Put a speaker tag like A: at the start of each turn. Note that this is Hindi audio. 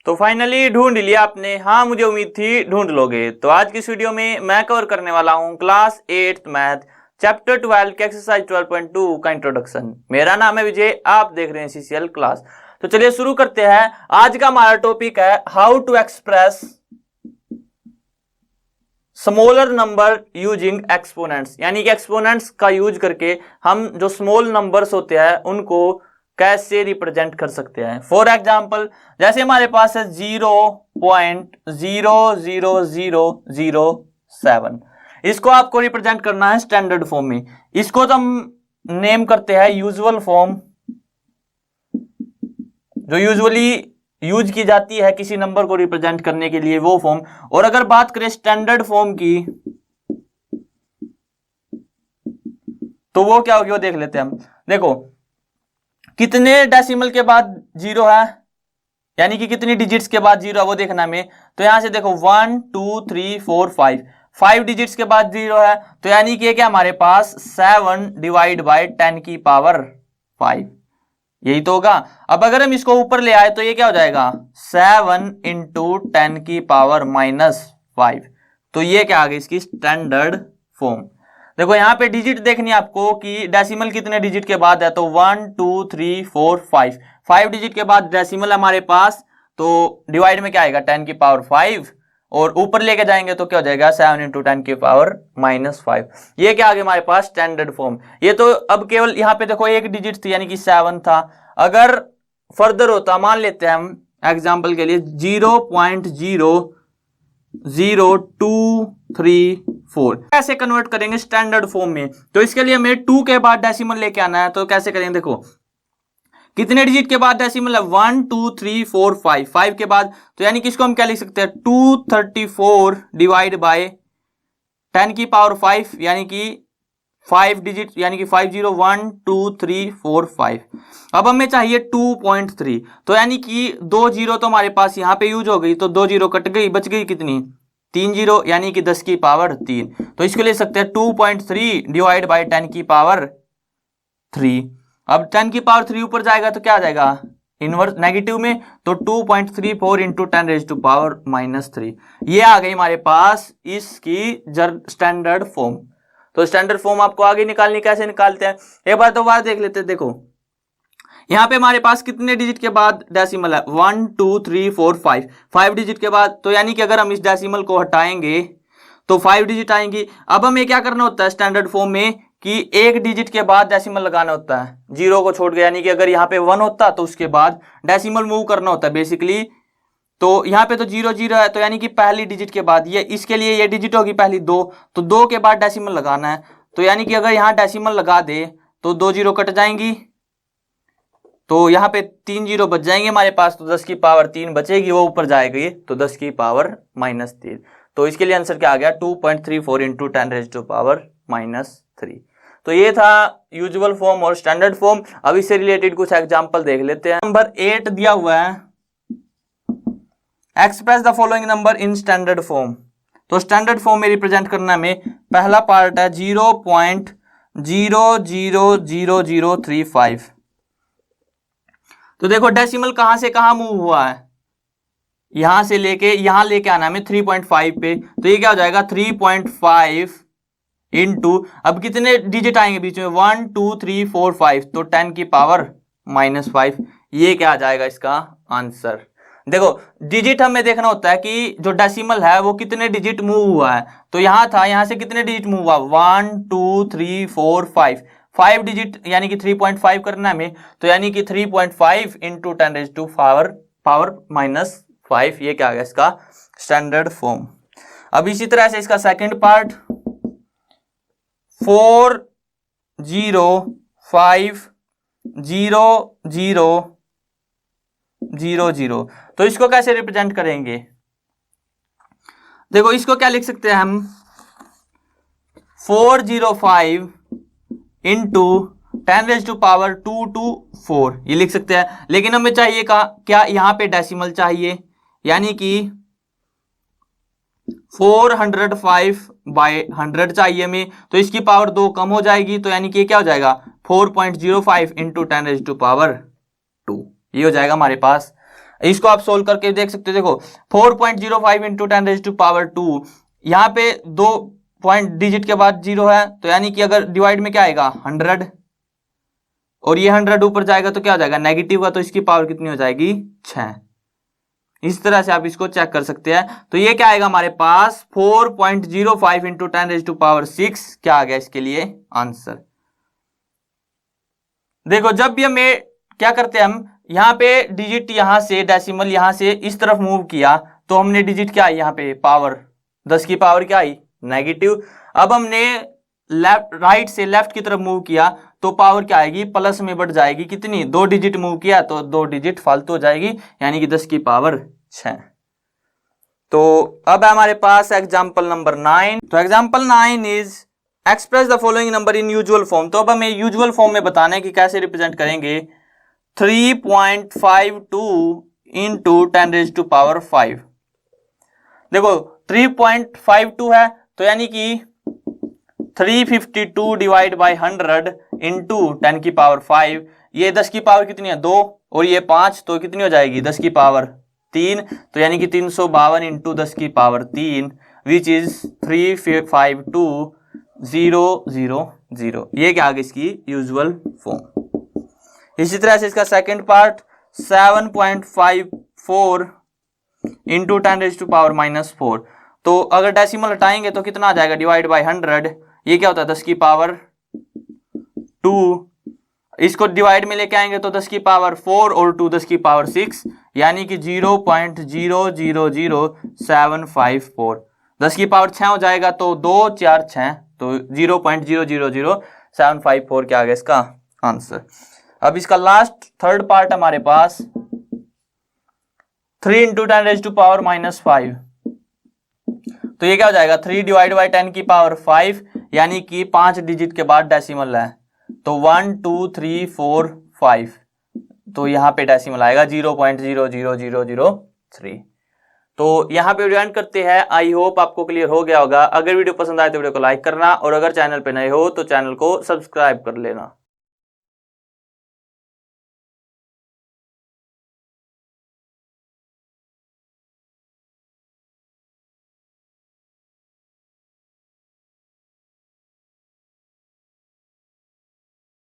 A: तो फाइनली ढूंढ लिया आपने। हाँ, मुझे उम्मीद थी ढूंढ लोगे। तो आज की इस वीडियो में मैं कवर करने वाला हूँ क्लास 8th मैथ चैप्टर 12 के एक्सरसाइज 12.2 का इंट्रोडक्शन। मेरा नाम है विजय, आप देख रहे हैं सीसीएल क्लास। तो चलिए शुरू करते हैं। आज का हमारा टॉपिक है how to express smaller number using exponents, यानी कि एक्सपोनेंट्स का यूज करके हम जो स्मॉल नंबर्स होते हैं उनको कैसे रिप्रेजेंट कर सकते हैं। फॉर एग्जाम्पल, जैसे हमारे पास है 0.00007, इसको आपको रिप्रेजेंट करना है स्टैंडर्ड फॉर्म में। इसको तो हम नेम करते हैं यूजुअल फॉर्म, जो यूजुअली यूज की जाती है किसी नंबर को रिप्रेजेंट करने के लिए, वो फॉर्म। और अगर बात करें स्टैंडर्ड फॉर्म की, तो वो क्या होगी वो देख लेते हैं हम। देखो, कितने डेसिमल के बाद जीरो है, यानी कि कितनी डिजिट्स के बाद जीरो है वो देखना हमें। तो यहां से देखो 1 2 3 4 5 डिजिट्स के बाद जीरो है, तो यानी कि क्या हमारे पास 7 डिवाइड बाय 10 की पावर 5, यही तो होगा। अब अगर हम इसको ऊपर ले आए तो ये क्या हो जाएगा 7 इंटू 10 की पावर -5। तो ये क्या आ गई इसकी स्टैंडर्ड फॉर्म। देखो यहाँ पे डिजिट देखनी है आपको कि डेसिमल कितने डिजिट के बाद है। तो 1 2 3 4 5 डिजिट के बाद डेसिमल हमारे पास, तो डिवाइड में क्या आएगा 10 की पावर 5, और ऊपर लेके जाएंगे तो क्या हो जाएगा 7 इंटू 10 की पावर -5। ये क्या आ गया हमारे पास स्टैंडर्ड फॉर्म। ये तो अब केवल यहाँ पे देखो एक डिजिट थी, यानी कि 7 था। अगर फर्दर होता, मान लेते हैं हम एग्जांपल के लिए 0.00234, कैसे कन्वर्ट करेंगे स्टैंडर्ड फॉर्म में। तो इसके लिए हमें 2 के बाद डेसिमल लेके आना है। तो कैसे करेंगे, देखो कितने डिजिट के बाद डेसिमल है 1 2 3 4 5 के बाद, तो यानी कि इसको हम क्या लिख सकते हैं 234 डिवाइड बाय 10 की पावर 5, यानी कि 5 डिजिट, यानी कि 50 1 2 3 4 5। अब हमें चाहिए 2.3, तो यानी कि 2 जीरो तो हमारे पास यहाँ पे यूज हो गई, तो 2 जीरो कट गई, बच गई कितनी 3 जीरो, यानी कि 10 की पावर 3। तो इसको ले सकते हैं 2.3 डिवाइड बाय 10 की पावर 3। अब 10 की पावर 3 ऊपर जाएगा तो क्या आ जाएगा इनवर्स नेगेटिव में, तो 2.34 इंटू 10 रेज टू पावर -3। ये आ गई हमारे पास इसकी स्टैंडर्ड फॉर्म। तो स्टैंडर्ड फॉर्म आपको आगे निकालनी, कैसे निकालते हैं एक बार तो बात देख लेते हैं। देखो यहाँ पे हमारे पास कितने डिजिट के बाद डेसिमल है 1 2 3 4 5 डिजिट के बाद, तो यानी कि अगर हम इस डेसिमल को हटाएंगे तो 5 डिजिट आएंगी। अब हमें क्या करना होता है स्टैंडर्ड फॉर्म में कि एक डिजिट के बाद डेसिमल लगाना होता है, जीरो को छोड़ के, यानी कि अगर यहाँ पे 1 होता तो उसके बाद डेसिमल मूव करना होता है बेसिकली। तो यहाँ पे तो 0 0 है, तो यानी कि पहली डिजिट के बाद ये, इसके लिए ये डिजिट होगी पहली 2, तो 2 के बाद डेसिमल लगाना है। तो यानी कि अगर यहाँ डेसिमल लगा दे तो 2 जीरो कट जाएंगी, तो यहाँ पे 3 जीरो बच जाएंगे हमारे पास, तो 10 की पावर 3 बचेगी, वो ऊपर जाएगी तो 10 की पावर -3। तो इसके लिए आंसर क्या आ गया 2.34 इंटू 10 रेज टू पावर -3। तो ये था यूजुअल फॉर्म और स्टैंडर्ड फॉर्म। अब इससे रिलेटेड कुछ एग्जांपल देख लेते हैं। नंबर 8 दिया हुआ है, express the following number in standard form. तो स्टैंडर्ड फॉर्म में रिप्रेजेंट करना में पहला पार्ट है 0.00035। तो देखो डेसिमल कहां से कहां मूव हुआ है, यहां से लेके यहां लेके आना हमें 3.5 पे, तो ये क्या हो जाएगा 3.5 इंटू, अब कितने डिजिट आएंगे बीच में 1 2 3 4 5, तो 10 की पावर -5। ये क्या आ जाएगा इसका आंसर। देखो डिजिट हमें देखना होता है कि जो डेसिमल है वो कितने डिजिट मूव हुआ है। तो यहां था, यहां से कितने डिजिट मूव हुआ 1 2 3 4 5 डिजिट, यानी कि 3.5 करना है हमें, तो यानी कि 3.5 इंटू 10 रेज टू पावर -5। ये क्या आ गया इसका स्टैंडर्ड फॉर्म। अब इसी तरह से इसका सेकंड पार्ट 4050000, तो इसको कैसे रिप्रेजेंट करेंगे। देखो इसको क्या लिख सकते हैं हम 405 इंटू 10 रेज टू पावर 224, ये लिख सकते हैं। लेकिन हमें चाहिए क्या यहाँ पे डेसिमल चाहिए, यानी कि 405/100 चाहिए हमें, तो इसकी पावर 2 कम हो जाएगी, तो यानी कि ये क्या हो जाएगा 4.05 इंटू 10 रेज टू पावर 2, ये हो जाएगा हमारे पास इसको आप सोल्व करके देख सकते हो। देखो 4.05 इंटू 10⁻², यहाँ पे 2 पॉइंट डिजिट के बाद 0 है, तो यानी कि अगर डिवाइड में क्या आएगा 100, और ये 100 ऊपर जाएगा तो क्या हो जाएगा नेगेटिव का, तो इसकी पावर कितनी हो जाएगी 6। इस तरह से आप इसको चेक कर सकते हैं। तो ये क्या आएगा हमारे पास 4.05 इंटू 10⁻6 क्या आ गया इसके लिए आंसर। देखो जब भी हमें क्या करते हैं, हम यहाँ पे डिजिट यहां से डेसिमल यहां से इस तरफ मूव किया तो हमने डिजिट क्या आई यहाँ पे पावर 10 की पावर क्या आई नेगेटिव। अब हमने लेफ्ट राइट से लेफ्ट की तरफ मूव किया तो पावर क्या आएगी प्लस में बढ़ जाएगी, कितनी 2 डिजिट मूव किया तो 2 डिजिट फालतू हो जाएगी, यानी कि 10 की पावर 6। तो अब है हमारे पास एग्जाम्पल नंबर 9। तो example 9 is express the following number in usual form. तो अब हमें यूजुअल फॉर्म में बताना है कि कैसे रिप्रेजेंट करेंगे 3.52 इंटू 10⁻5। देखो 3.52 है तो यानी कि 352 डिवाइड बाई 100 इंटू 10⁻5। ये 10 की पावर कितनी है 2 और ये 5, तो कितनी हो जाएगी 10 की पावर 3, तो यानी कि 352 इंटू 10 की पावर 3 विच इज 352,000। ये क्या आ गई इसकी यूजुअल फॉर्म। इसी तरह से इसका सेकंड पार्ट 7.54 इंटू 10⁻⁻4। तो अगर डेसिमल हटाएंगे तो कितना आ जाएगा डिवाइड बाई 100, ये क्या होता है 10 की पावर 2। इसको डिवाइड में लेके आएंगे तो 10 की पावर 4 और 2 10 की पावर 6, यानी कि 0.000754। 10 की पावर 6 हो जाएगा तो 2 4 6, तो 0.000754 क्या आ गया इसका आंसर। अब इसका लास्ट थर्ड पार्ट हमारे पास 3 इंटू 10⁻⁻5। तो ये क्या हो जाएगा 3 डिवाइड बाई 10 की पावर 5, यानी कि 5 डिजिट के बाद डेसिमल है, तो 1 2 3 4 5, तो यहाँ पे डेसिमल आएगा 0.00003। तो यहाँ पे वीडियो एंड करते हैं। आई होप आपको क्लियर हो गया होगा। अगर वीडियो पसंद आए तो वीडियो को लाइक करना, और अगर चैनल पे नए हो तो चैनल को सब्सक्राइब कर लेना।